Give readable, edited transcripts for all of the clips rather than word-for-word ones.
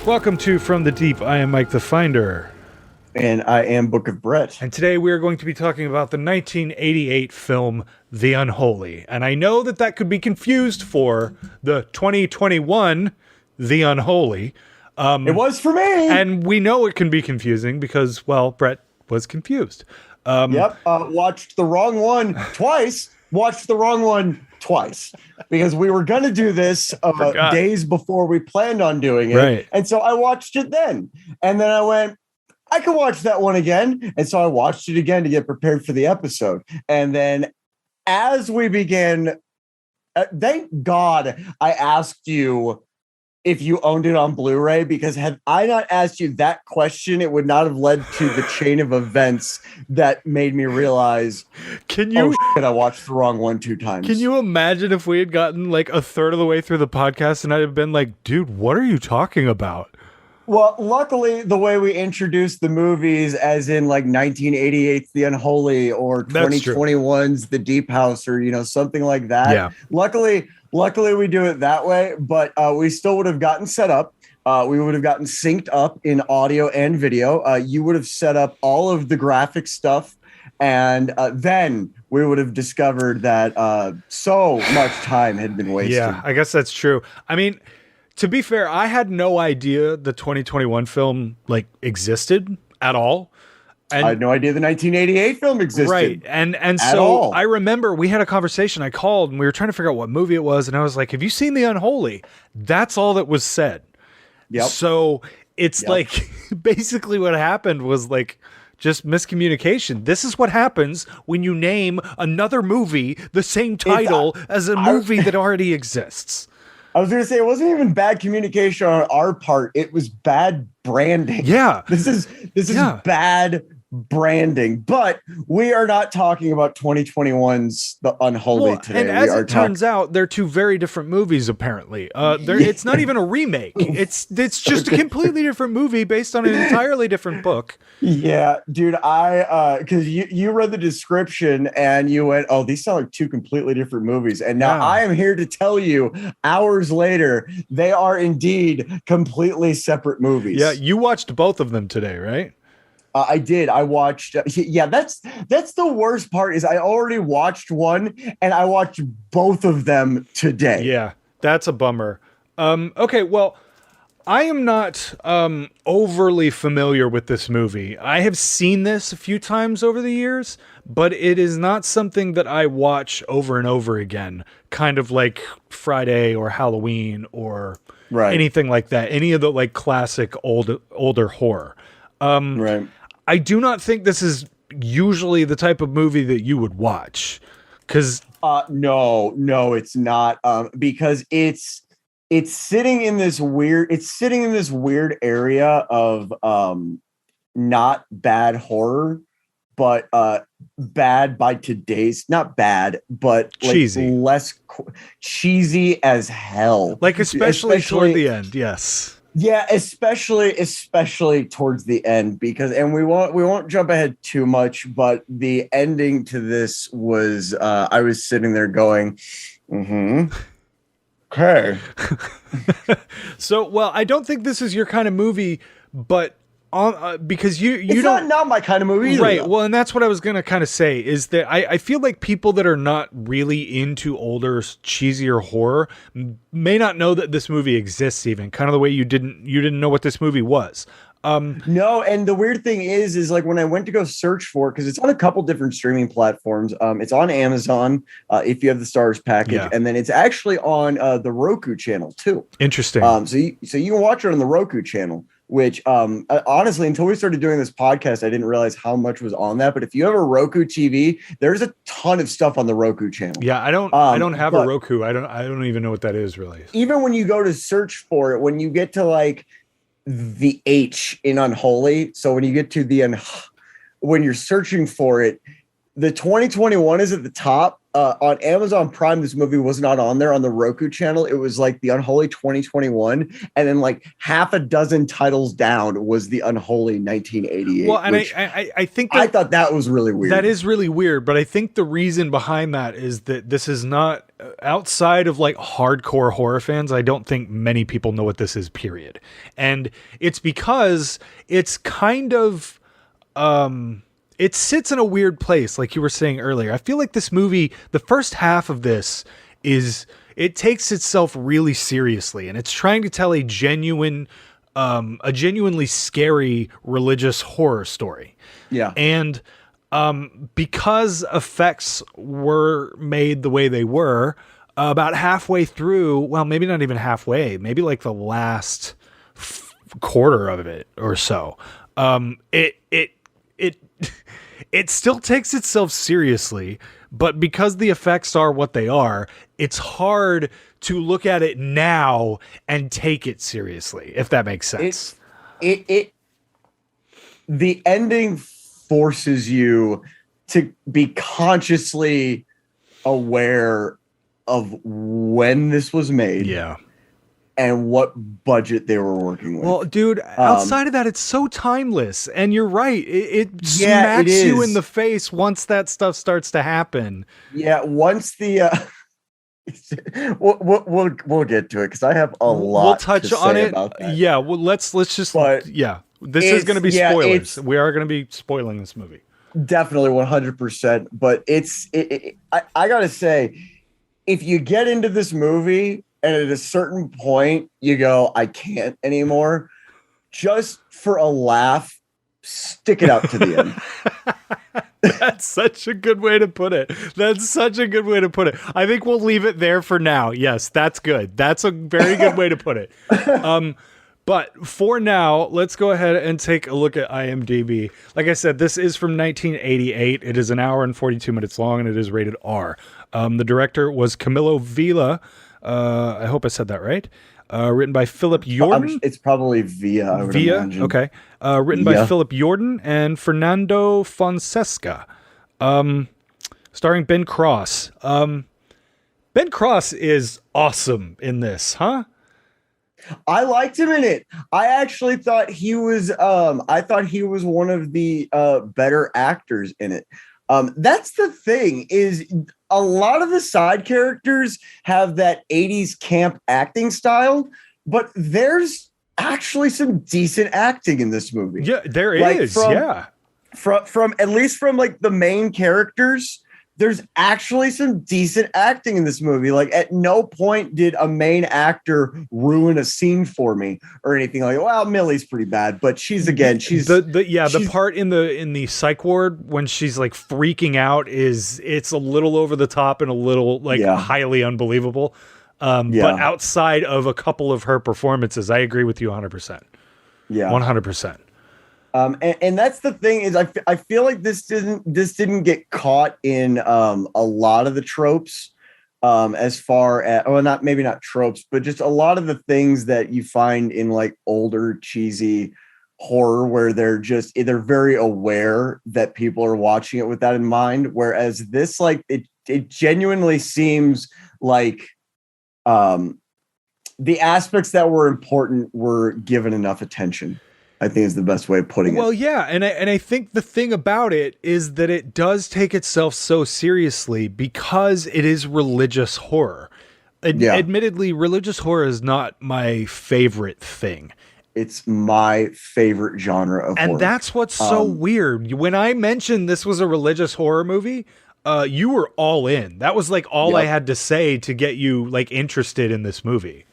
Welcome to From the Deep. I am Mike the Finder. And I am Book of Brett. And today we are going to be talking about the 1988 film The Unholy. And I know that that could be confused for the 2021 The Unholy. It was for me. And we know it can be confusing because, well, Brett was confused. Watched the wrong one twice. Watched the wrong one twice because we were going to do this days before we planned on doing it. Right. And so I watched it then. And then I went, I could watch that one again. And so I watched it again to get prepared for the episode. And then as we began, thank God I asked you if you owned it on Blu-ray, because had I not asked you that question, it would not have led to the chain of events that made me realize, I watched the wrong one 2 times. Can you imagine if we had gotten like a third of the way through the podcast and I'd have been like, dude, what are you talking about? Well, luckily, the way we introduced the movies, as in like 1988's The Unholy or 2021's The Deep House, or something like that. Yeah. Luckily, we do it that way, but we still would have gotten set up. We would have gotten synced up in audio and video. You would have set up all of the graphic stuff, and then we would have discovered that so much time had been wasted. Yeah, I guess that's true. I mean, to be fair, I had no idea the 2021 film existed at all. And, I had no idea the 1988 film existed. Right. And so all. I remember we had a conversation. I called and we were trying to figure out what movie it was. And I was like, have you seen The Unholy? That's all that was said. Yep. So it's like basically what happened was just miscommunication. This is what happens when you name another movie the same title as a movie that already exists. I was going to say, it wasn't even bad communication on our part. It was bad branding. Yeah. This is bad branding, but we are not talking about 2021's The Unholy today. And as it turns out, they're two very different movies, apparently. It's not even a remake. It's just a completely different movie based on an entirely different book. Yeah, dude, because you read the description and you went, oh, these sound like two completely different movies. And now I am here to tell you, hours later, they are indeed completely separate movies. Yeah, you watched both of them today, right? I did. I watched. That's the worst part is I already watched one and I watched both of them today. Yeah, that's a bummer. Okay, well, I am not overly familiar with this movie. I have seen this a few times over the years, but it is not something that I watch over and over again, kind of like Friday or Halloween or anything like that. Any of the classic older horror. Right. I do not think this is usually the type of movie that you would watch, because no, it's not. Because it's sitting in this weird area of not bad horror, but bad by today's, not bad, but cheesy, less cheesy as hell. Especially toward the end, yes. Yeah, especially towards the end, because, and we won't jump ahead too much, but the ending to this was I was sitting there going, okay. So, well, I don't think this is your kind of movie, but because it's not my kind of movie either, right? though. Well, and that's what I was gonna kind of say is that I feel like people that are not really into older, cheesier horror may not know that this movie exists, even kind of the way you didn't know what this movie was. No, and the weird thing is when I went to go search for it, because it's on a couple different streaming platforms. It's on Amazon if you have the Stars package, and then it's actually on the Roku channel too. Interesting. So you can watch it on the Roku channel. Which honestly, until we started doing this podcast, I didn't realize how much was on that. But if you have a Roku TV, there's a ton of stuff on the Roku channel. Yeah, I don't have a Roku. I don't even know what that is really. Even when you go to search for it, when you get to the H in Unholy, so when you get to when you're searching for it, the 2021 is at the top, on Amazon Prime, this movie was not on there on the Roku channel. It was like the Unholy 2021, and then like half a dozen titles down was the Unholy 1988. Well, and which I think I thought that was really weird. That is really weird, but I think the reason behind that is that this is not outside of like hardcore horror fans. I don't think many people know what this is, period. And it's because it's kind of it sits in a weird place, like you were saying earlier. I feel like this movie, the first half of this it takes itself really seriously, and it's trying to tell a genuinely scary religious horror story. Yeah. And because effects were made the way they were, about halfway through, well, maybe not even halfway, maybe like the last quarter of it or so, it still takes itself seriously, but because the effects are what they are, it's hard to look at it now and take it seriously, if that makes sense. The ending forces you to be consciously aware of when this was made. Yeah. And what budget they were working with. Well, dude, outside of that, it's so timeless. And you're right. It smacks you in the face once that stuff starts to happen. Yeah, once the we'll get to it because I have a lot. We'll touch on it. About that. Yeah, well, let's just. But yeah, this is going to be spoilers. We are going to be spoiling this movie. Definitely 100%. But I gotta say, if you get into this movie and at a certain point you go, I can't anymore, just for a laugh, stick it out to the end. That's such a good way to put it. I think we'll leave it there for now. Yes, that's good. That's a very good way to put it. But for now, let's go ahead and take a look at IMDb. Like I said, this is from 1988. It is an hour and 42 minutes long, and it is rated R. The director was Camilo Villa. I hope I said that right. Written by Philip Jordan. It's probably Villa. I would imagine. Okay. Written by Philip Jordan and Fernando Fonseca. Starring Ben Cross. Ben Cross is awesome in this, huh? I liked him in it. I actually thought he was. I thought he was one of the better actors in it. That's the thing, is a lot of the side characters have that 80s camp acting style, but there's actually some decent acting in this movie. Yeah, there is. From at least from like the main characters, there's actually some decent acting in this movie. Like at no point did a main actor ruin a scene for me or anything. Like, well, Millie's pretty bad, but she's the part in the psych ward when she's like freaking out it's a little over the top and a little like highly unbelievable. But outside of a couple of her performances, I agree with you 100%. Yeah, 100%. And that's the thing, is I feel like this didn't get caught in a lot of the tropes, as far as, well, maybe not tropes, but just a lot of the things that you find in like older cheesy horror where they're very aware that people are watching it with that in mind. Whereas this, like it genuinely seems like the aspects that were important were given enough attention, I think is the best way of putting it. Well, yeah, and I think the thing about it is that it does take itself so seriously because it is religious horror. Admittedly, religious horror is not my favorite thing. It's my favorite genre of horror. And that's what's so weird. When I mentioned this was a religious horror movie, you were all in. That was like all I had to say to get you like interested in this movie.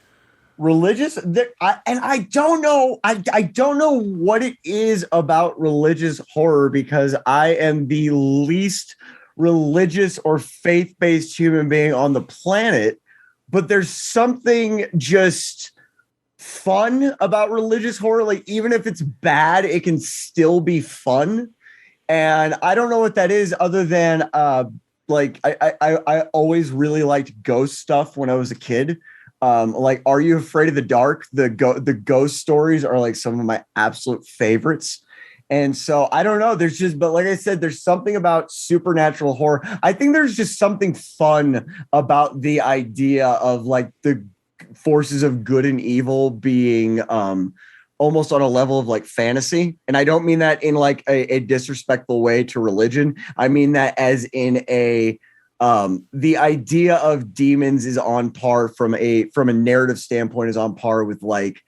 Religious, I don't know. I don't know what it is about religious horror, because I am the least religious or faith-based human being on the planet. But there's something just fun about religious horror. Like, even if it's bad, it can still be fun. And I don't know what that is, other than like I always really liked ghost stuff when I was a kid. Like, Are You Afraid of the Dark? The ghost stories are like some of my absolute favorites. And so I don't know. But like I said, there's something about supernatural horror. I think there's just something fun about the idea of like the forces of good and evil being almost on a level of like fantasy. And I don't mean that in like a disrespectful way to religion. I mean that as in the idea of demons is on par from a narrative standpoint, is on par with like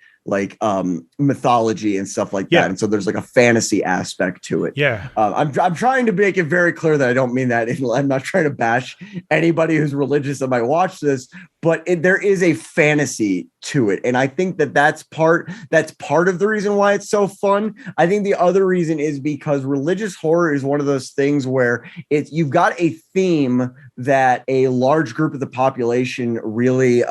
mythology and stuff like that. And so there's like a fantasy aspect to it. I'm trying to make it very clear that I don't mean that. I'm not trying to bash anybody who's religious that might watch this, but there is a fantasy to it. And I think that's part of the reason why it's so fun. I think the other reason is because religious horror is one of those things where you've got a theme that a large group of the population really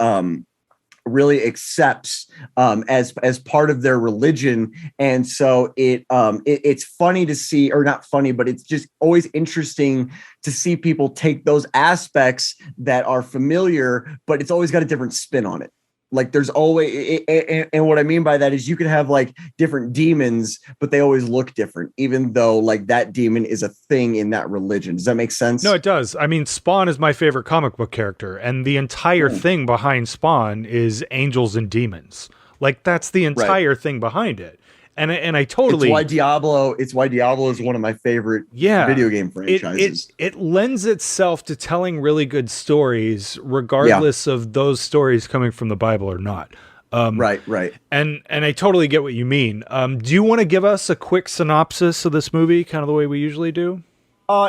accepts as part of their religion. And so it's funny to see, or not funny, but it's just always interesting to see people take those aspects that are familiar, but it's always got a different spin on it. Like there's always, and what I mean by that is you can have like different demons, but they always look different, even though like that demon is a thing in that religion. Does that make sense? No, it does. I mean, Spawn is my favorite comic book character, and the entire thing behind Spawn is angels and demons. Like that's the entire thing behind it. And I totally, it's why Diablo is one of my favorite video game franchises. It lends itself to telling really good stories, regardless of those stories coming from the Bible or not. Right. And I totally get what you mean. Do you want to give us a quick synopsis of this movie, kind of the way we usually do?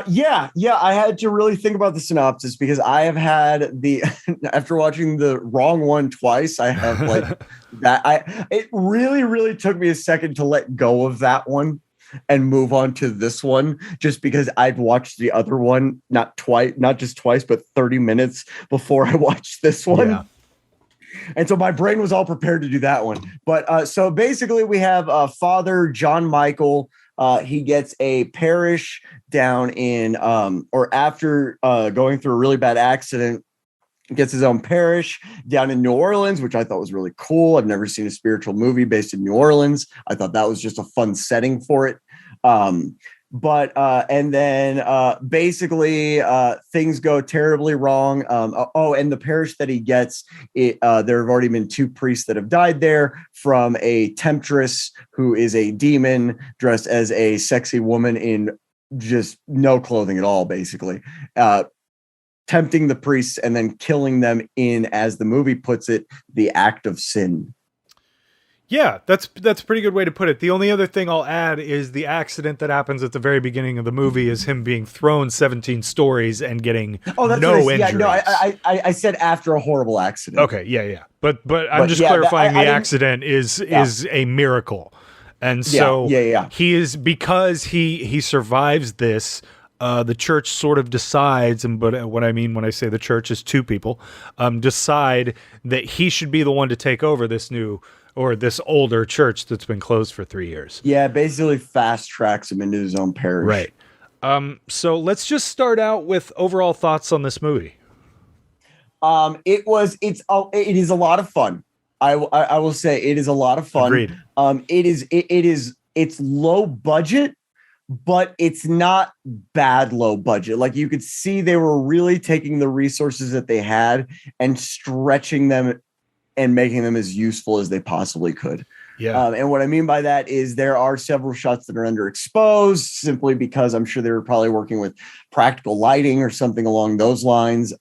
Yeah. I had to really think about the synopsis because I have had after watching the wrong one twice, I have like it really, really took me a second to let go of that one and move on to this one, just because I'd watched the other one, not just twice, but 30 minutes before I watched this one. Yeah. And so my brain was all prepared to do that one. But so basically we have Father John Michael. He gets a parish down in, or after going through a really bad accident, gets his own parish down in New Orleans, which I thought was really cool. I've never seen a spiritual movie based in New Orleans. I thought that was just a fun setting for it. And then basically things go terribly wrong. And the parish that he gets, there have already been 2 priests that have died there from a temptress who is a demon dressed as a sexy woman in just no clothing at all, basically. Tempting the priests and then killing them in, as the movie puts it, the act of sin. Yeah, that's a pretty good way to put it. The only other thing I'll add is the accident that happens at the very beginning of the movie is him being thrown 17 stories and getting no injuries. Yeah, no, I said after a horrible accident. Okay, yeah. But I'm just clarifying the accident is a miracle. And so he is, because he survives this, the church sort of decides, but what I mean when I say the church is 2 people, decide that he should be the one to take over this this older church that's been closed for 3 years. Yeah, basically fast tracks him into his own parish. Right. So let's just start out with overall thoughts on this movie. It is a lot of fun. I will say it is a lot of fun. Agreed. It's low budget, but it's not bad low budget. Like you could see they were really taking the resources that they had and stretching them and making them as useful as they possibly could. Yeah. And what I mean by that is there are several shots that are underexposed simply because I'm sure they were probably working with practical lighting or something along those lines.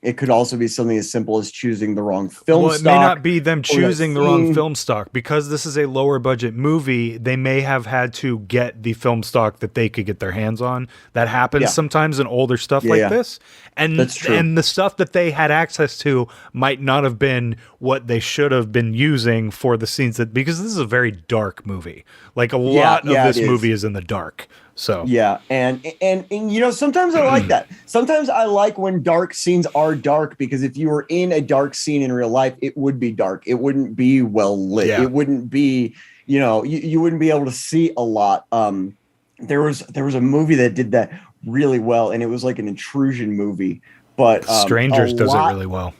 It could also be something as simple as choosing the wrong film stock. It may not be them choosing the wrong film stock. Because this is a lower budget movie, they may have had to get the film stock that they could get their hands on. That happens sometimes in older stuff this. And that's true. And the stuff that they had access to might not have been what they should have been using for the scenes because this is a very dark movie. Like a lot of this movie is in the dark. So and you know, sometimes I like that. Sometimes I like when dark scenes are dark, because if you were in a dark scene in real life, it would be dark. It wouldn't be well lit. It wouldn't be, you know, you wouldn't be able to see a lot. There was a movie that did that really well, and it was like an intrusion movie. But Strangers does it really well.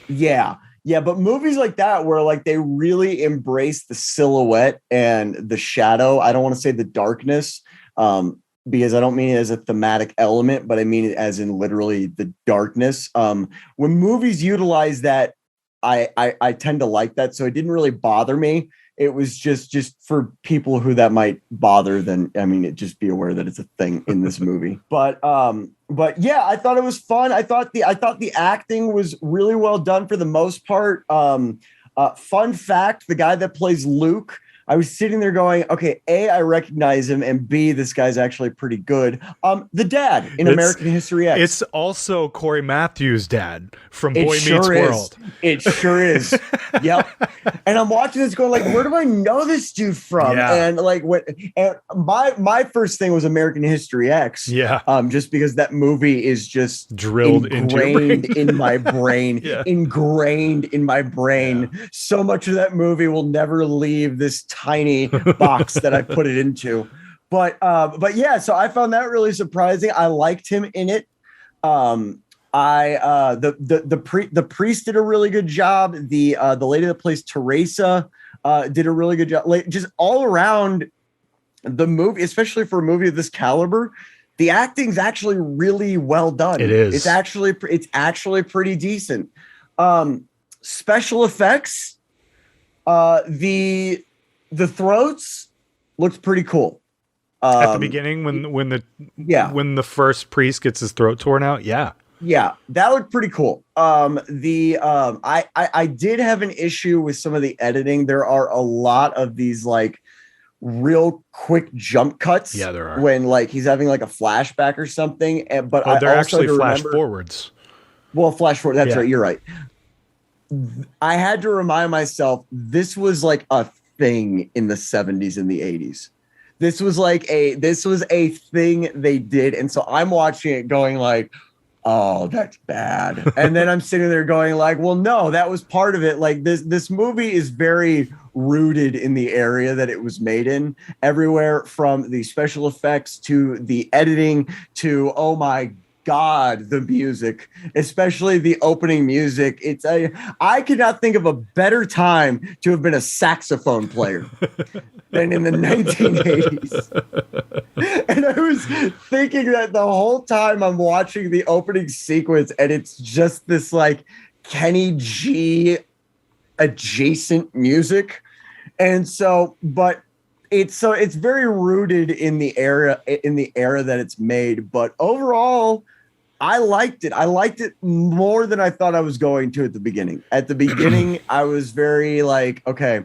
Yeah. Yeah, but movies like that where like they really embrace the silhouette and the shadow. I don't want to say the darkness, because I don't mean it as a thematic element, but I mean it as in literally the darkness. When movies utilize that, I tend to like that. So it didn't really bother me. It was just for people who that might bother, then I mean, just be aware that it's a thing in this movie. But yeah, I thought it was fun. I thought the acting was really well done for the most part. Fun fact: the guy that plays Luke, I was sitting there going, okay, A, I recognize him, and B, this guy's actually pretty good. The dad in American History X. It's also Corey Matthews' dad from Boy Meets World. It sure is. Yep. And I'm watching this going like, where do I know this dude from? Yeah. And like and my first thing was American History X. Yeah. Just because that movie is just drilled ingrained in my brain. Yeah. Ingrained in my brain. Yeah. So much of that movie will never leave this tiny box that I put it into. But yeah, so I found that really surprising. I liked him in it. The priest did a really good job. The lady that plays Teresa did a really good job. Like, just all around the movie, especially for a movie of this caliber, the acting's actually really well done. It is. It's actually pretty decent. Special effects, the throats looked pretty cool. At the beginning, when the first priest gets his throat torn out, yeah, that looked pretty cool. I did have an issue with some of the editing. There are a lot of these like real quick jump cuts. Yeah, there are, when like he's having like a flashback or something. But they're actually flash forwards. Well, flash forward. That's right. You're right. I had to remind myself this was like a thing in the 70s and the 80s. This was a thing they did. And so I'm watching it going like, oh, that's bad. And then I'm sitting there going like, well, no, that was part of it. Like this movie is very rooted in the area that it was made in, everywhere from the special effects to the editing to, oh my God, the music, especially the opening music. I could not think of a better time to have been a saxophone player than in the 1980s. And I was thinking that the whole time I'm watching the opening sequence, and it's just this like Kenny G adjacent music. And so, but it's very rooted in the era that it's made. But overall, I liked it. I liked it more than I thought I was going to at the beginning. At the beginning, I was very like, okay,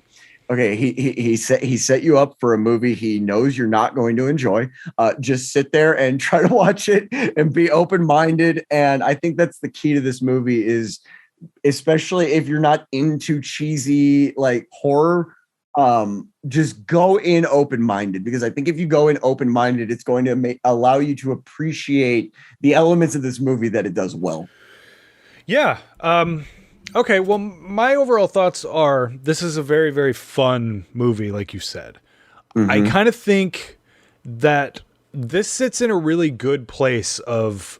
he set you up for a movie he knows you're not going to enjoy. Just sit there and try to watch it and be open-minded. And I think that's the key to this movie, is especially if you're not into cheesy like horror, just go in open-minded, because I think if you go in open-minded, it's going to allow you to appreciate the elements of this movie that it does well. Yeah. Okay. Well, my overall thoughts are this is a very, very fun movie, like you said. Mm-hmm. I kind of think that this sits in a really good place of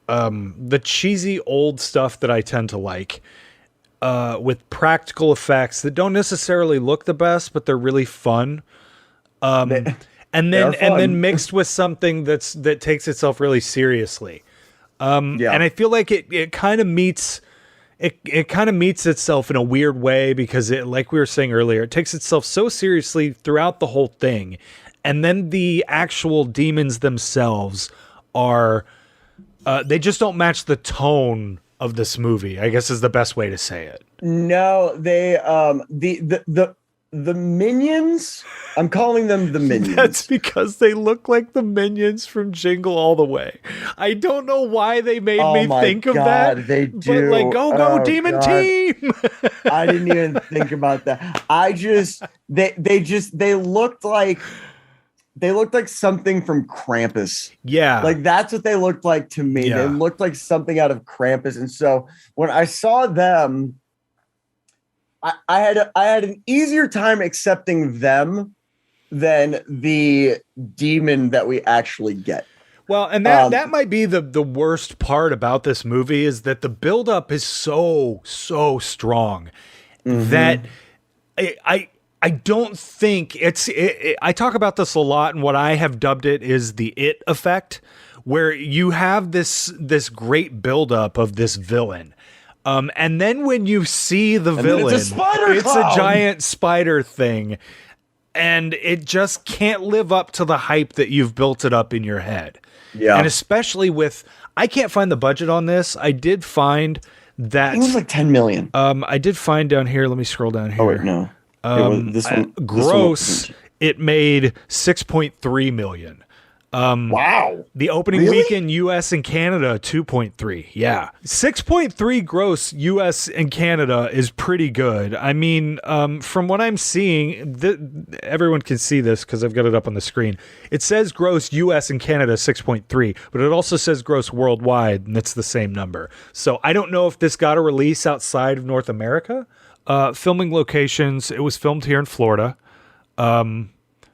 the cheesy old stuff that I tend to like. With practical effects that don't necessarily look the best, but they're really fun. And then mixed with something that takes itself really seriously. And I feel like it kind of meets itself in a weird way, because it, like we were saying earlier, it takes itself so seriously throughout the whole thing. And then the actual demons themselves are, they just don't match the tone of this movie, I guess is the best way to say it. No, they the minions, I'm calling them the minions. That's because they look like the minions from Jingle All the Way. I don't know why they made me think of that. They do. But like, go demon team. I didn't even think about that. They looked like something from Krampus. Yeah. Like that's what they looked like to me. Yeah. They looked like something out of Krampus. And so when I saw them, I had an easier time accepting them than the demon that we actually get. Well, and that might be the worst part about this movie is that the buildup is so strong that I don't think I talk about this a lot, and what I have dubbed it is the It effect, where you have this great buildup of this villain. And then when you see the villain, it's a giant spider thing, and it just can't live up to the hype that you've built it up in your head. Yeah. And especially I can't find the budget on this. I did find that it was like 10 million. I did find down here. Let me scroll down here. Oh wait, no. Gross. It made 6.3 million. Wow. The opening weekend U.S. and Canada 2.3. Yeah, 6.3 gross U.S. and Canada is pretty good. I mean, from what I'm seeing, everyone can see this because I've got it up on the screen. It says gross U.S. and Canada 6.3, but it also says gross worldwide, and it's the same number. So I don't know if this got a release outside of North America. Filming locations. It was filmed here in Florida. Oh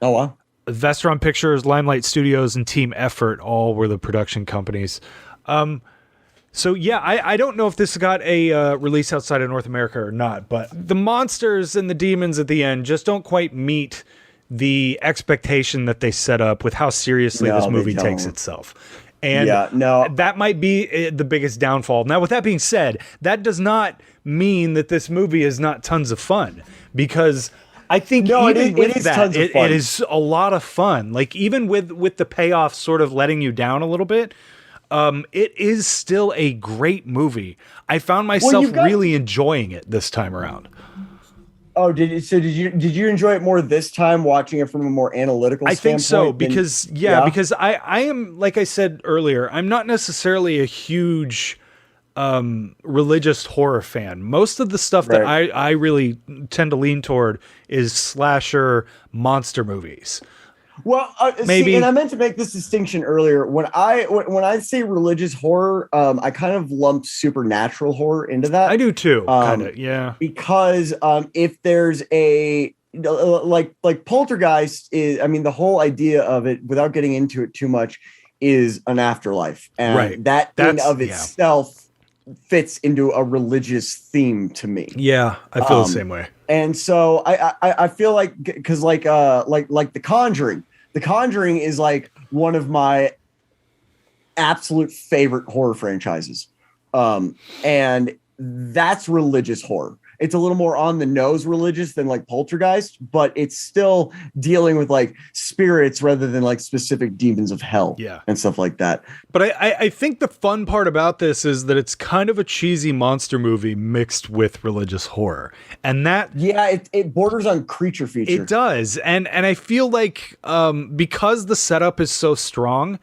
wow. Vestron Pictures, Limelight Studios, and Team Effort all were the production companies. So yeah, I don't know if this got a release outside of North America or not, but the monsters and the demons at the end just don't quite meet the expectation that they set up with how seriously this movie takes itself. And that might be the biggest downfall. Now, with that being said, that does not mean that this movie is not tons of fun, because I think it is a lot of fun. Like, even with the payoff sort of letting you down a little bit, it is still a great movie. I found myself really enjoying it this time around. Oh, did you enjoy it more this time, watching it from a more analytical standpoint? I think so, because because I am, like I said earlier, I'm not necessarily a huge religious horror fan. Most of the stuff that I really tend to lean toward is slasher monster movies. Well, maybe, see, and I meant to make this distinction earlier. When I say religious horror, I kind of lump supernatural horror into that. I do too, kind of, yeah. Because if there's a like Poltergeist is, I mean, the whole idea of it, without getting into it too much, is an afterlife, and that in of itself fits into a religious theme to me. Yeah, I feel the same way. And so I feel like, because like The Conjuring. The Conjuring is like one of my absolute favorite horror franchises. And that's religious horror. It's a little more on the nose religious than like Poltergeist, but it's still dealing with like spirits rather than like specific demons of hell and stuff like that. But I think the fun part about this is that it's kind of a cheesy monster movie mixed with religious horror. And that... Yeah, it borders on creature feature. It does. And I feel like because the setup is so strong,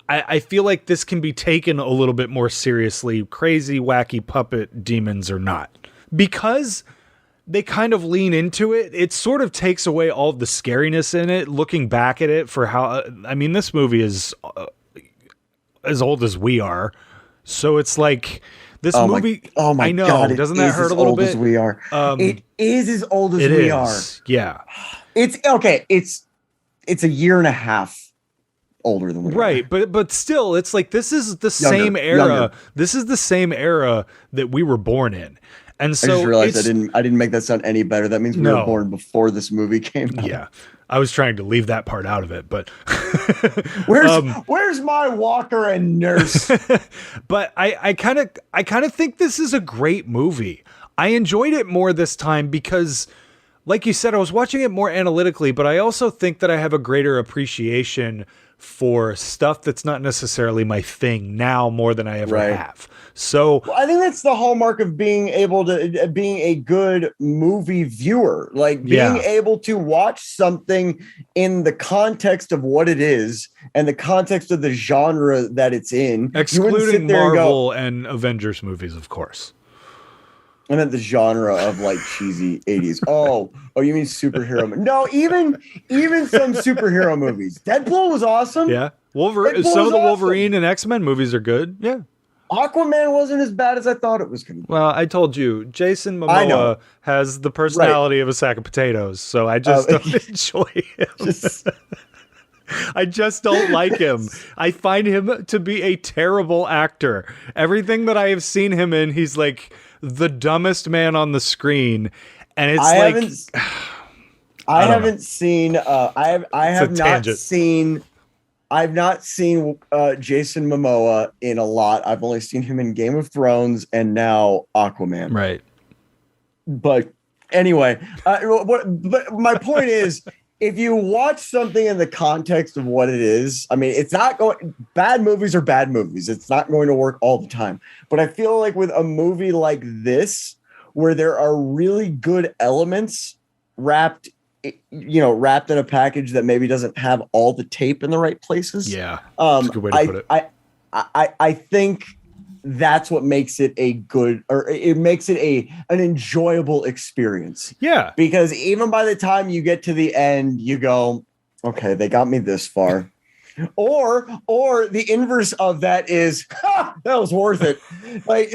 I feel like this can be taken a little bit more seriously, crazy, wacky puppet demons or not. Because they kind of lean into it, it sort of takes away all of the scariness in it, looking back at it for how... I mean, this movie is as old as we are. So it's like... This movie... I know. God, doesn't that hurt a little bit? As we are. It is as old as we are. Yeah. It's... Okay, it's a year and a half older than we are. But still, it's like, this is the same era. Younger. This is the same era that we were born in. And so I just realized I didn't make that sound any better. That means we were born before this movie came out. Yeah. I was trying to leave that part out of it, but where's my walker and nurse? But I kind of think this is a great movie. I enjoyed it more this time because, like you said, I was watching it more analytically, but I also think that I have a greater appreciation for stuff that's not necessarily my thing now more than I ever have. So I think that's the hallmark of being a good movie viewer, like being able to watch something in the context of what it is and the context of the genre that it's in, excluding Marvel and Avengers movies, of course. I meant the genre of like cheesy 80s. Oh, you mean superhero? No, even some superhero movies. Deadpool was awesome. Yeah. Some of the Wolverine and X-Men movies are good. Yeah. Aquaman wasn't as bad as I thought it was going to be. Well, I told you, Jason Momoa has the personality of a sack of potatoes, so I just don't enjoy him. I just don't like him. I find him to be a terrible actor. Everything that I have seen him in, he's like the dumbest man on the screen. And it's I don't know. haven't seen I've not seen Jason Momoa in a lot. I've only seen him in Game of Thrones and now Aquaman. Right. But anyway, but my point is, if you watch something in the context of what it is, I mean, it's not going. Bad movies are bad movies. It's not going to work all the time. But I feel like with a movie like this, where there are really good elements wrapped in a package that maybe doesn't have all the tape in the right places. Yeah, that's a good way to put it. I think that's what makes it a good, or it makes it an enjoyable experience. Yeah. Because even by the time you get to the end, you go, okay, they got me this far. or the inverse of that is, that was worth it. Like,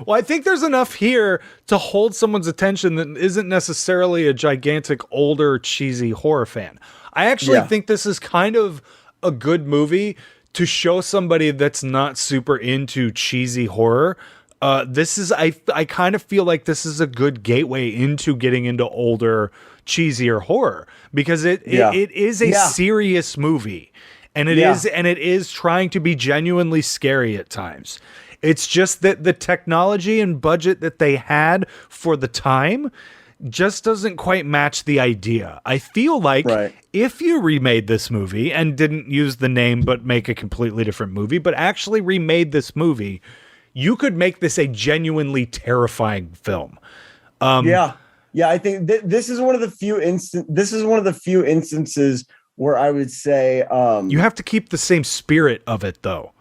well, I think there's enough here to hold someone's attention that isn't necessarily a gigantic, older, cheesy horror fan. I actually think this is kind of a good movie to show somebody that's not super into cheesy horror. I kind of feel like this is a good gateway into getting into older, cheesier horror, because it is a serious movie, and it is trying to be genuinely scary at times. It's just that the technology and budget that they had for the time just doesn't quite match the idea. I feel like if you remade this movie and didn't use the name but make a completely different movie, but actually remade this movie, you could make this a genuinely terrifying film. I think this is one of the few instances where I would say you have to keep the same spirit of it, though.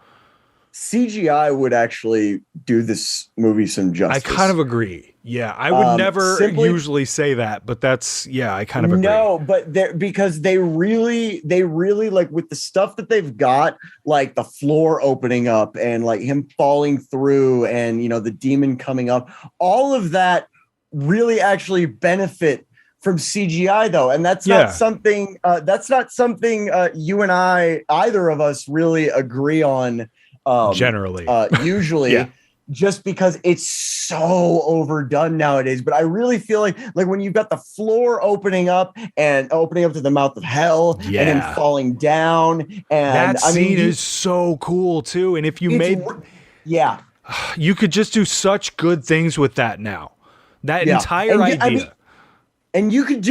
CGI would actually do this movie some justice. I kind of agree. Yeah, I would never usually say that, but I kind of agree. No, but because they really like with the stuff that they've got, like the floor opening up and like him falling through and, the demon coming up, all of that really actually benefit from CGI though. And that's not something you and I, either of us really agree on. Generally, usually, just because it's so overdone nowadays. But I really feel like when you've got the floor opening up to the mouth of hell and then falling down, and that scene is so cool too. And if you you could just do such good things with that now. That entire idea. And you could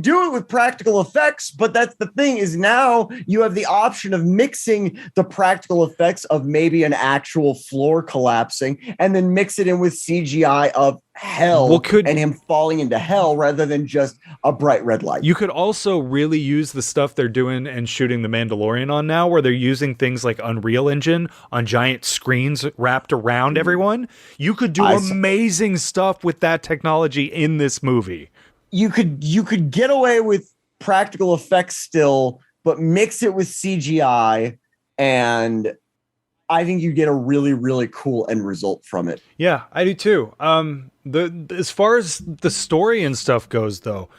do it with practical effects, but that's the thing is now you have the option of mixing the practical effects of maybe an actual floor collapsing and then mix it in with CGI of hell and him falling into hell rather than just a bright red light. You could also really use the stuff they're doing and shooting The Mandalorian on now, where they're using things like Unreal Engine on giant screens wrapped around everyone. You could do amazing stuff with that technology in this movie. You could get away with practical effects still, but mix it with CGI, and I think you get a really, really cool end result from it. Yeah, I do too. As far as the story and stuff goes, though,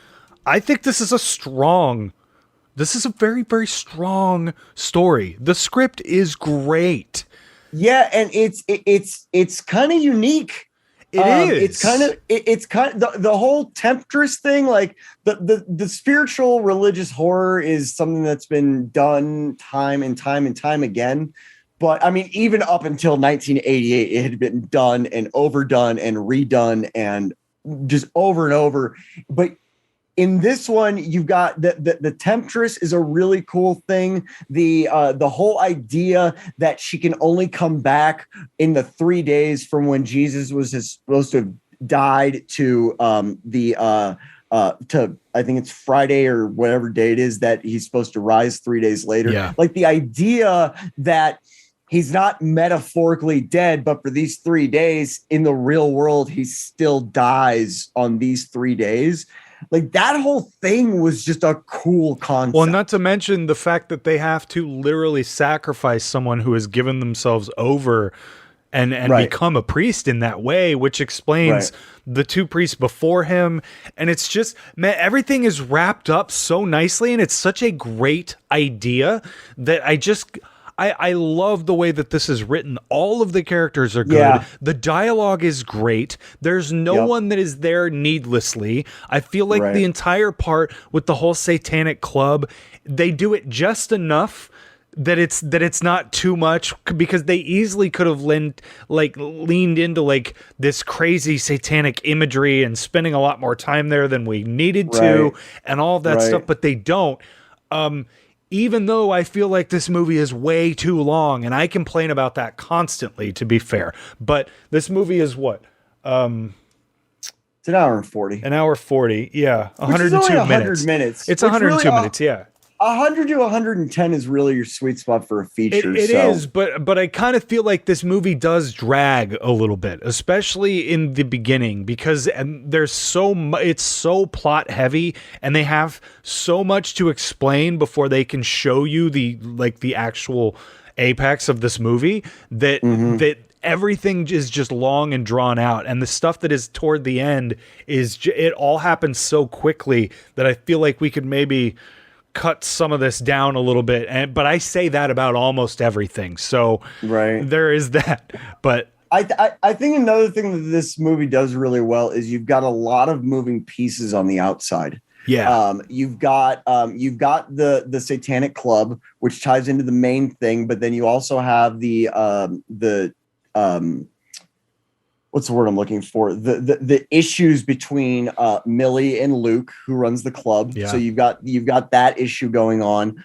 I think this is a very, very strong story. The script is great. Yeah, and it's kind of unique. It is. It's kind of the whole temptress thing. Like the spiritual religious horror is something that's been done time and time and time again. But I mean, even up until 1988, it had been done and overdone and redone and just over and over. But in this one, you've got the temptress is a really cool thing. The whole idea that she can only come back in the 3 days from when Jesus was supposed to have died to to I think it's Friday or whatever day it is that he's supposed to rise 3 days later. Yeah. Like the idea that he's not metaphorically dead, but for these 3 days in the real world, he still dies on these 3 days. Like that whole thing was just a cool concept. Well, not to mention the fact that they have to literally sacrifice someone who has given themselves over and Right. become a priest in that way, which explains Right. the two priests before him. And it's just, man, everything is wrapped up so nicely, and it's such a great idea that I love the way that this is written. All of the characters are good. Yeah. The dialogue is great. There's no Yep. one that is there needlessly. I feel like Right. the entire part with the whole satanic club, they do it just enough that it's not too much, because they easily could have leaned into like this crazy satanic imagery and spending a lot more time there than we needed to, Right. and all of that Right. stuff, but they don't. Even though I feel like this movie is way too long, and I complain about that constantly, to be fair. But this movie is what? It's an hour and 40. An hour 40. Yeah. Which is 102 only 100 minutes. minutes. It's Which 102 really, minutes, yeah. 100 to 110 is really your sweet spot for a feature. It so. is, but I kind of feel like this movie does drag a little bit, especially in the beginning, because there's it's so plot heavy, and they have so much to explain before they can show you the actual apex of this movie, that everything is just long and drawn out, and the stuff that is toward the end it all happens so quickly that I feel like we could maybe cut some of this down a little bit, but I say that about almost everything, so Right. there is that. But I think another thing that this movie does really well is you've got a lot of moving pieces on the outside. You've got the Satanic Club, which ties into the main thing, but then you also have the what's the word I'm looking for? The issues between Millie and Luke, who runs the club. Yeah. So you've got that issue going on.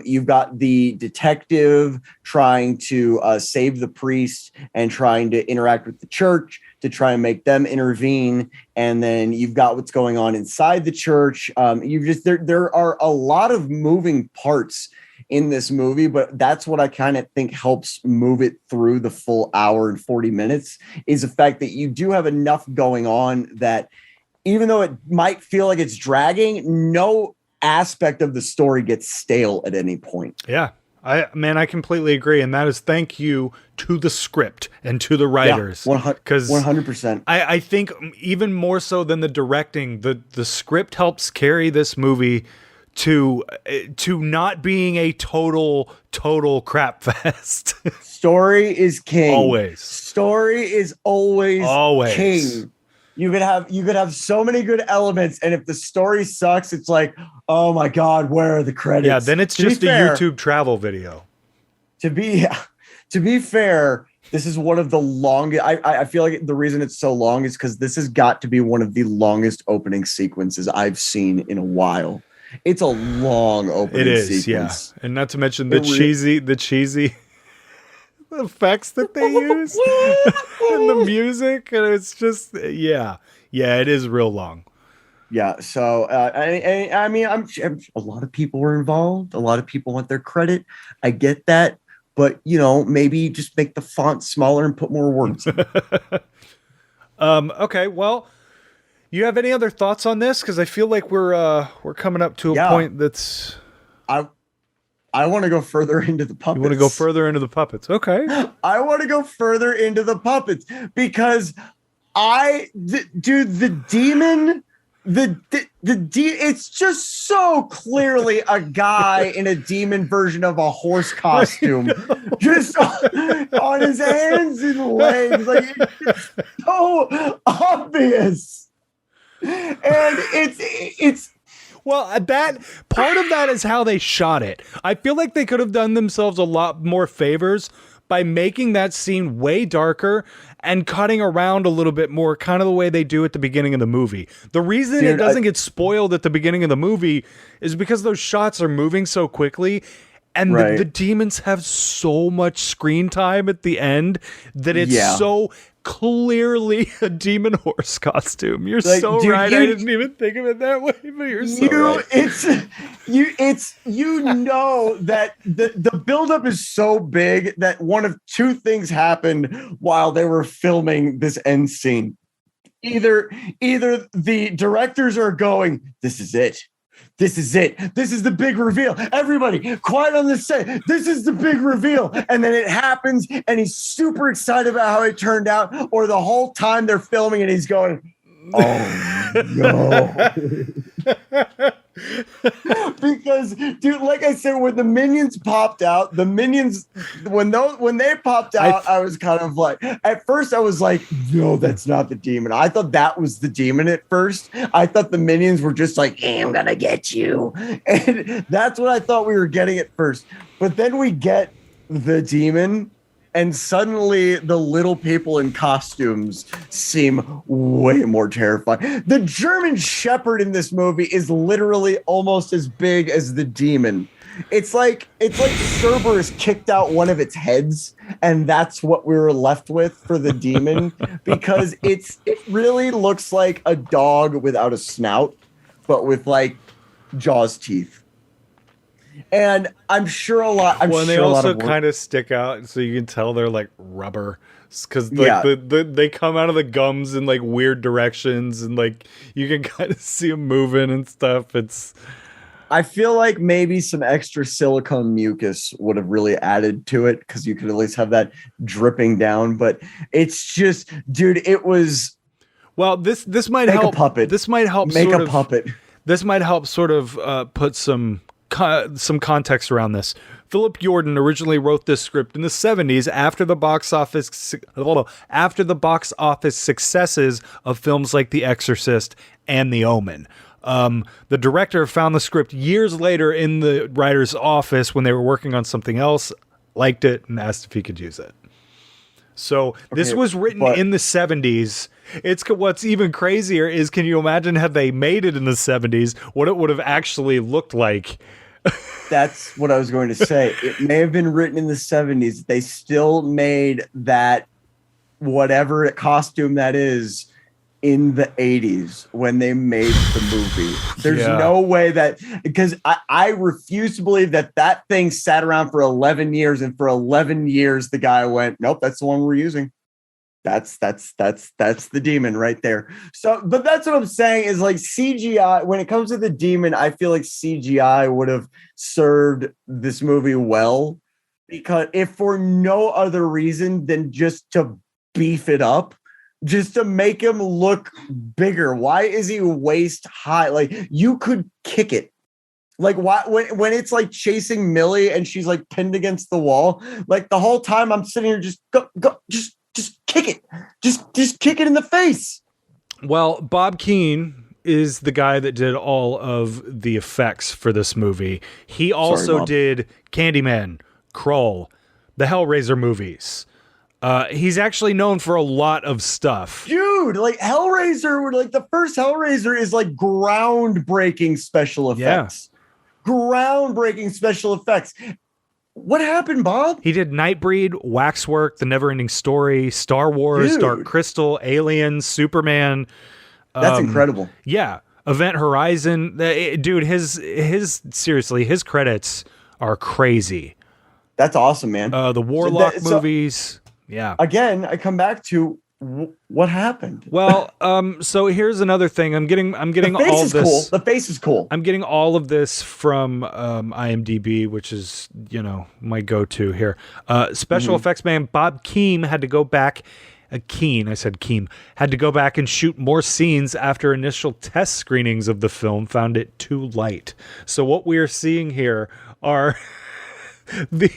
You've got the detective trying to save the priest and trying to interact with the church to try and make them intervene. And then you've got what's going on inside the church. There are a lot of moving parts in this movie, but that's what I kind of think helps move it through the full hour and 40 minutes, is the fact that you do have enough going on that even though it might feel like it's dragging, no aspect of the story gets stale at any point. yeah, I completely agree, and that is thank you to the script and to the writers, because 100%. I think even more so than the directing, the script helps carry this movie to not being a total crap fest. Story is king. Always. Story is always king. You could have so many good elements, and if the story sucks, it's like, oh my God, where are the credits? Yeah, then it's just a YouTube travel video. To be fair, this is one of the longest. I feel like the reason it's so long is because this has got to be one of the longest opening sequences I've seen in a while. It's a long opening sequence. Yeah. And not to mention the cheesy effects that they use and the music. And it's just, yeah, it is real long. Yeah. So, I mean, I'm a lot of people were involved. A lot of people want their credit. I get that. But, maybe just make the font smaller and put more words in. Okay. Well, you have any other thoughts on this? Because I feel like we're coming up to a point that's. I want to go further into the puppets. You want to go further into the puppets? Okay. I want to go further into the puppets because the demon. It's just so clearly a guy in a demon version of a horse costume, just on his hands and legs. Like, it's so obvious. And it's well, that part of that is how they shot it. I feel like they could have done themselves a lot more favors by making that scene way darker and cutting around a little bit more, kind of the way they do at the beginning of the movie. The reason it doesn't get spoiled at the beginning of the movie is because those shots are moving so quickly, and the demons have so much screen time at the end that it's so clearly a demon horse costume. You're so right. I didn't even think of it that way, but you're so right. It's that the buildup is so big that one of two things happened while they were filming this end scene. Either the directors are going, this is it. This is it. This is the big reveal. Everybody, quiet on the set. This is the big reveal. And then it happens, and he's super excited about how it turned out. Or the whole time they're filming, and he's going, "Oh no!" Because, dude, like I said, when the minions popped out, when they popped out, I was kind of like, at first I was like, no, that's not the demon. I thought that was the demon at first. I thought the minions were just like, hey, I'm gonna get you, and that's what I thought we were getting at first. But then we get the demon, and suddenly the little people in costumes seem way more terrifying. The German Shepherd in this movie is literally almost as big as the demon. It's like Cerberus kicked out one of its heads, and that's what we were left with for the demon, because it really looks like a dog without a snout, but with like Jaws teeth. And I'm sure a lot. They also kind of stick out, so you can tell they're like rubber, because like they come out of the gums in like weird directions, and like you can kind of see them moving and stuff. I feel like maybe some extra silicone mucus would have really added to it, because you could at least have that dripping down. But it's just, dude, it was. Well, this might help. A puppet. This might help. Make a puppet. This might help sort of put some context around this. Philip Jordan originally wrote this script in the 70s after the box office successes of films like The Exorcist and The Omen. The director found the script years later in the writer's office when they were working on something else, liked it, and asked if he could use it. So this was written in the 70s. What's even crazier is, can you imagine had they made it in the 70s, what it would have actually looked like? That's what I was going to say. It may have been written in the 70s. They still made that whatever costume that is in the 80s when they made the movie. There's no way that, because I refuse to believe that thing sat around for 11 years, and for 11 years the guy went, nope, that's the one we're using. That's the demon right there. So, but that's what I'm saying is, like, CGI, when it comes to the demon, I feel like CGI would have served this movie well, because if for no other reason than just to beef it up, just to make him look bigger. Why is he waist high? Like, you could kick it. Like, why when it's like chasing Millie and she's like pinned against the wall, like the whole time I'm sitting here just go just kick it. Just kick it in the face. Well, Bob Keane is the guy that did all of the effects for this movie. He also did Candyman, Krull, the Hellraiser movies. He's actually known for a lot of stuff. Dude, like Hellraiser, like the first Hellraiser is like groundbreaking special effects. Yeah. Groundbreaking special effects. What happened, Bob? He did Nightbreed, Waxwork, The Neverending Story, Star Wars, Dude. Dark Crystal, Aliens, Superman. That's incredible. Yeah. Event Horizon. Dude, his seriously, his credits are crazy. That's awesome, man. The Warlock movies. Yeah. Again, I come back to what happened. Well, so here's another thing. I'm getting all of this. Cool. The face is cool. I'm getting all of this from IMDB, which is, my go-to here. Special effects man Bob Keane had to go back. Had to go back and shoot more scenes after initial test screenings of the film found it too light. So what we are seeing here are the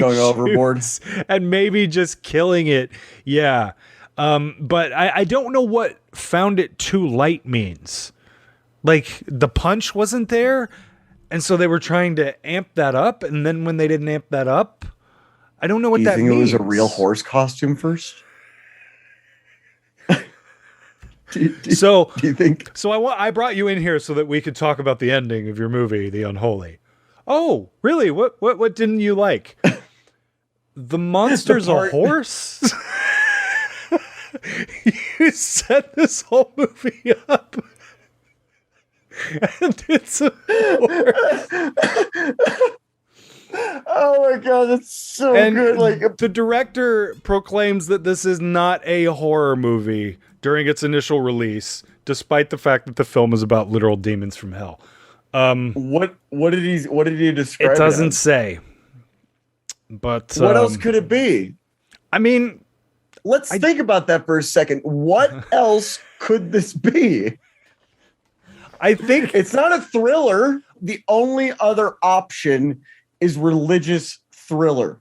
going overboard and maybe just killing it. Yeah. But I don't know what found it too light means. Like, the punch wasn't there, and so they were trying to amp that up, and then when they didn't amp that up, I don't know what that means. Do you think it was a real horse costume first? Do you think? So I brought you in here so that we could talk about the ending of your movie, The Unholy. Oh, really? What didn't you like? The monster's a horse? You set this whole movie up, and it's a horse. Oh my god, that's so good! Like, the director proclaims that this is not a horror movie during its initial release, despite the fact that the film is about literal demons from hell. What did he describe It doesn't as? say. But What else could it be? I mean, Let's think about that for a second. What else could this be? I think It's not a thriller. The only other option is religious thriller.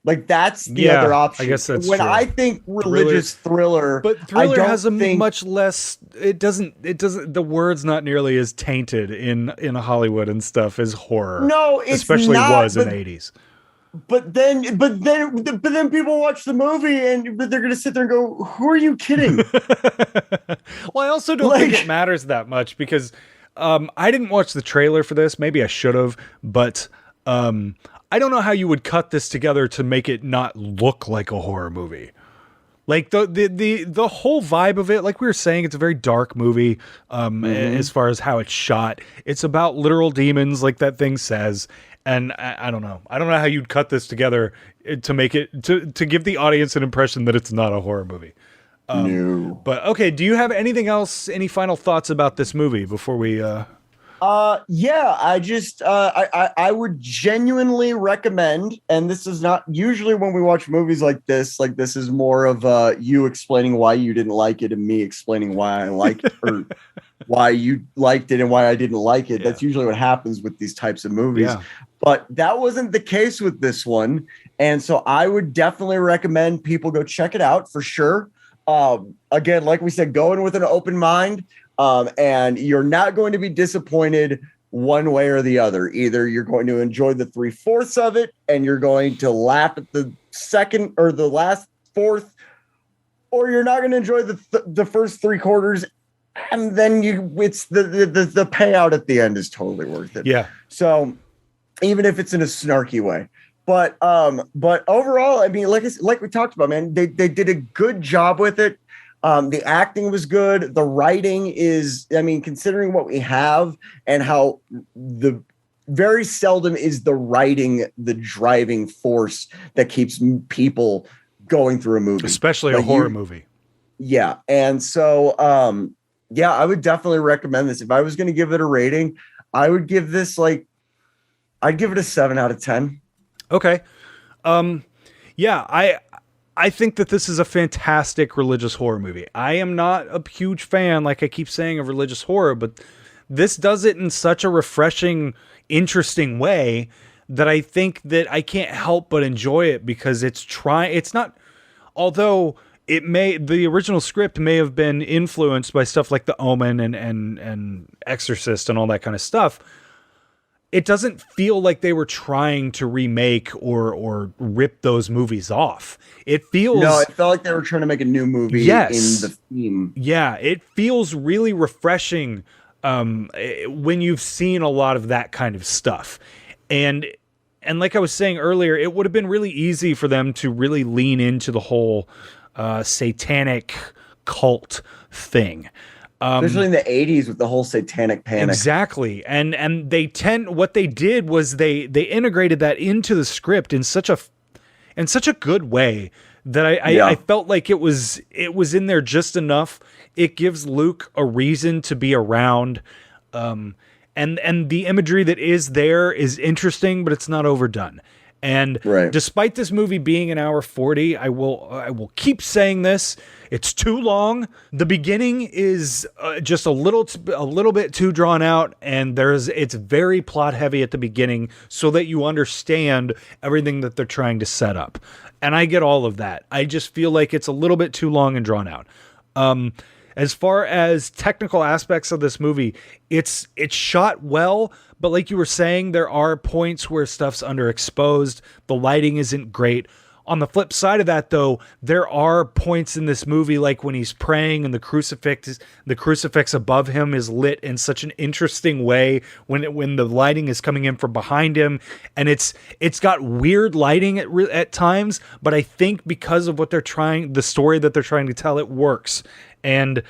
Like that's the other option. I guess that's when true. I think religious thriller, but thriller I has a don't think much less. It doesn't. The word's not nearly as tainted in Hollywood and stuff as horror. No, it's especially not, was in but- the 80s. But then people watch the movie and they're gonna sit there and go, "Who are you kidding?" Well, I also don't think it matters that much because I didn't watch the trailer for this. Maybe I should have, but I don't know how you would cut this together to make it not look like a horror movie. Like the whole vibe of it, like we were saying, it's a very dark movie. As far as how it's shot, it's about literal demons, like that thing says. And I don't know. I don't know how you'd cut this together to make it to give the audience an impression that it's not a horror movie. No. But okay, do you have anything else? Any final thoughts about this movie before we? Yeah, I just I would genuinely recommend, and this is not usually when we watch movies like this is more of you explaining why you didn't like it and me explaining why I liked it or why you liked it and why I didn't like it. Yeah. That's usually what happens with these types of movies. Yeah. But that wasn't the case with this one. And so I would definitely recommend people go check it out for sure. Again, like we said, go in with an open mind. And you're not going to be disappointed one way or the other. Either you're going to enjoy the 3/4 of it and you're going to laugh at the second or the last fourth, or you're not going to enjoy the first 3/4, and then it's the payout at the end is totally worth it. Yeah. So even if it's in a snarky way. But overall, I mean, like we talked about, man, they did a good job with it. The acting was good. The writing is, I mean, considering what we have and how very seldom is the writing the driving force that keeps people going through a movie, Especially a horror movie. Yeah. And so, yeah, I would definitely recommend this. If I was going to give it a rating, I would give this I'd give it a 7 out of 10. Okay. Yeah, I think that this is a fantastic religious horror movie. I am not a huge fan, like I keep saying, of religious horror, but this does it in such a refreshing, interesting way that I think that I can't help but enjoy it because it's not, although the original script may have been influenced by stuff like The Omen and Exorcist and all that kind of stuff. It doesn't feel like they were trying to remake or rip those movies off. It felt like they were trying to make a new movie in the theme. Yeah, it feels really refreshing when you've seen a lot of that kind of stuff. And like I was saying earlier, it would have been really easy for them to really lean into the whole satanic cult thing. Especially in the 80s with the whole satanic panic. Exactly. And what they did was they integrated that into the script in such a good way that I felt like it was in there just enough. It gives Luke a reason to be around. And the imagery that is there is interesting, but it's not overdone. And despite this movie being an hour 40, I will keep saying this. It's too long. The beginning is just a little bit too drawn out, and it's very plot heavy at the beginning, so that you understand everything that they're trying to set up. And I get all of that. I just feel like it's a little bit too long and drawn out. As far as technical aspects of this movie, it's shot well, but like you were saying, there are points where stuff's underexposed. The lighting isn't great. On the flip side of that, though, there are points in this movie, like when he's praying and the crucifix above him is lit in such an interesting way when the lighting is coming in from behind him, and it's got weird lighting at times, but I think because of the story that they're trying to tell, it works. And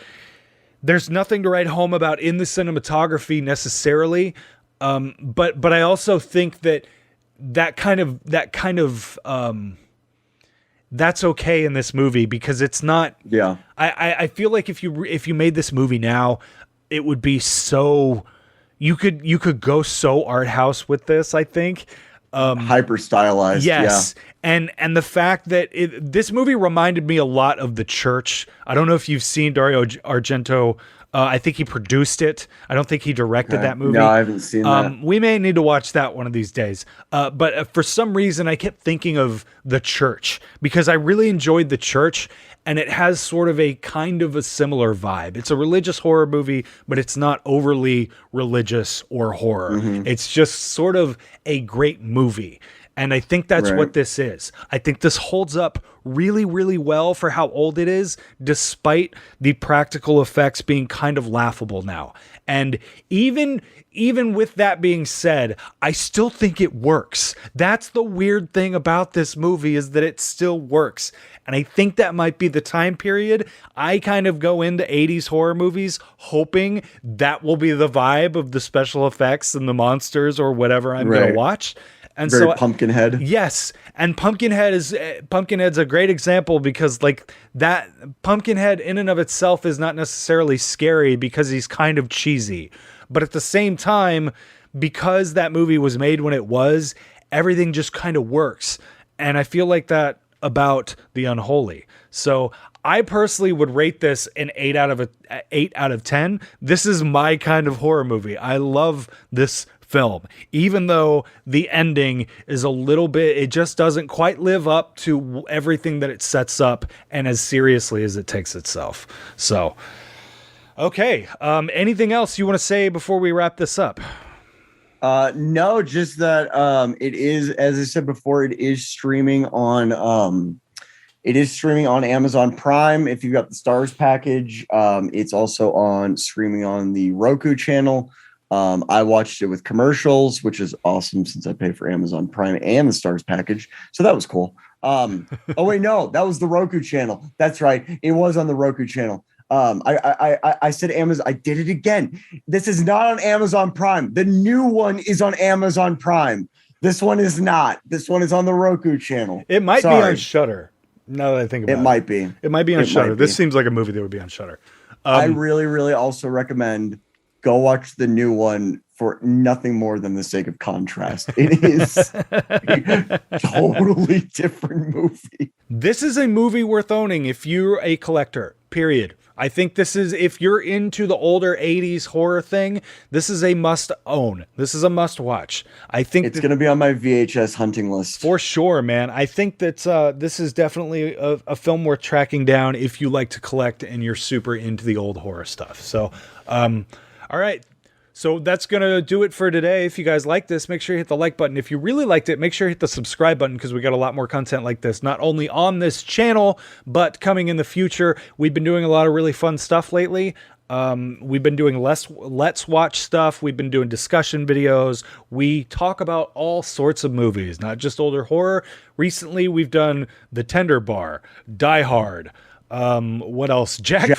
there's nothing to write home about in the cinematography necessarily, but I also think that kind of that's okay in this movie because it's not. Yeah. I feel like if you made this movie now, it would be so, you could go so art house with this, I think. Hyper stylized. Yes. And the fact that this movie reminded me a lot of The Church. I don't know if you've seen Dario Argento. I think he produced it. I don't think he directed that movie. No, I haven't seen that. We may need to watch that one of these days. But for some reason, I kept thinking of The Church because I really enjoyed The Church, and it has sort of a kind of a similar vibe. It's a religious horror movie, but it's not overly religious or horror. It's just sort of a great movie. And I think that's what this is. I think this holds up really, really well for how old it is, despite the practical effects being kind of laughable now. And even with that being said, I still think it works. That's the weird thing about this movie, is that it still works. And I think that might be the time period. I kind of go into 80s horror movies hoping that will be the vibe of the special effects and the monsters or whatever I'm going to watch. And Very so Pumpkinhead. Yes. And Pumpkinhead's a great example, because like that Pumpkinhead in and of itself is not necessarily scary because he's kind of cheesy. But at the same time, because that movie was made when it was, everything just kind of works. And I feel like that about The Unholy. So I personally would rate this an 8 out of 10. This is my kind of horror movie. I love this film, even though the ending is a little bit, it just doesn't quite live up to everything that it sets up and as seriously as it takes itself. So, okay. Anything else you want to say before we wrap this up? No, just that it is, as I said before, it is streaming on Amazon Prime if you've got the Stars package. It's also streaming on the Roku channel. I watched it with commercials, which is awesome since I pay for Amazon Prime and the Stars package. So that was cool. Oh wait, no, that was the Roku channel. That's right. It was on the Roku channel. I said Amazon. I did it again. This is not on Amazon Prime. The new one is on Amazon Prime. This one is not. This one is on the Roku channel. It might be on Shudder. Now that I think about it. It might be. It might be on Shudder. This seems like a movie that would be on Shudder. I really, really also recommend go watch the new one for nothing more than the sake of contrast. It is a totally different movie. This is a movie worth owning if you're a collector, period. I think this is, if you're into the older 80s horror thing, this is a must own. This is a must watch. I think it's going to be on my VHS hunting list. For sure, man. I think that this is definitely a film worth tracking down if you like to collect and you're super into the old horror stuff. So, all right. So that's going to do it for today. If you guys like this, make sure you hit the like button. If you really liked it, make sure you hit the subscribe button, because we got a lot more content like this, not only on this channel, but coming in the future. We've been doing a lot of really fun stuff lately. We've been doing Let's Watch stuff. We've been doing discussion videos. We talk about all sorts of movies, not just older horror. Recently, we've done The Tender Bar, Die Hard. What else? Jack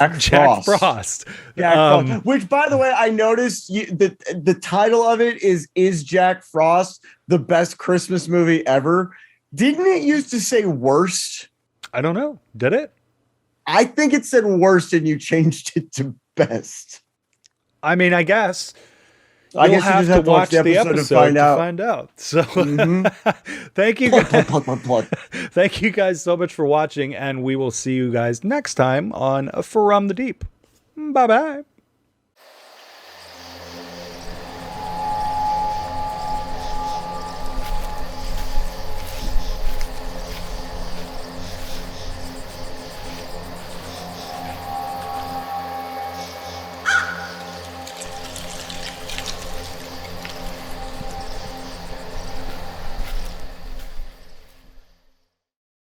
Frost. Which, by the way, I noticed the title of it is Jack Frost the best Christmas movie ever? Didn't it used to say worst? I don't know. Did it? I think it said worst and you changed it to best. I mean, I guess. I guess you just have to watch the episode to find out. So thank you guys. Thank you guys so much for watching, and we will see you guys next time on From the Deep. Bye-bye.